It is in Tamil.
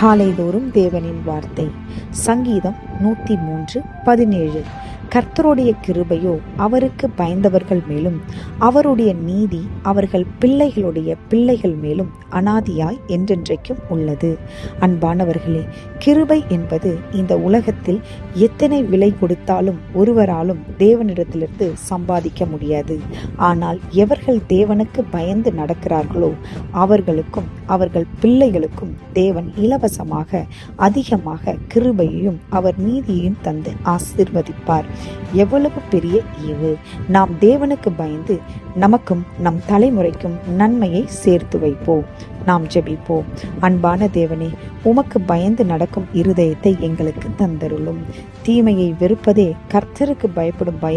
காலைதோறும் தேவனின் வார்த்தை. சங்கீதம் 103:17. கர்த்தருடைய கிருபையோ அவருக்கு பயந்தவர்கள் மேலும் அவருடைய நீதி அவர்கள் பிள்ளைகளுடைய பிள்ளைகள் மேலும் அனாதியாய் என்றென்றைக்கும் உள்ளது. அன்பானவர்களே, கிருபை என்பது இந்த உலகத்தில் எத்தனை விலை கொடுத்தாலும் ஒருவராலும் தேவனிடத்திலிருந்து சம்பாதிக்க முடியாது. ஆனால் எவர்கள் தேவனுக்கு பயந்து நடக்கிறார்களோ அவர்களுக்கும் அவர்கள் பிள்ளைகளுக்கும் தேவன் இலவசமாக அதிகமாக கிருபையையும் அவர் நீதியையும் தந்து ஆசீர்வதிப்பார். எவ்வளவு பெரிய ஈவு! நாம் தேவனுக்கு பயந்து நமக்கும் நம் தலைமுறைக்கும் நன்மையை சேர்த்து வைப்போம். நாம் ஜெபிப்போம். அன்பான தேவனே, உமக்கு பயந்து நடக்கும் இருதயத்தை எங்களுக்கு தந்தருளும். தீமையை வெறுப்பதே கர்த்தருக்கு பயப்படும் பயம்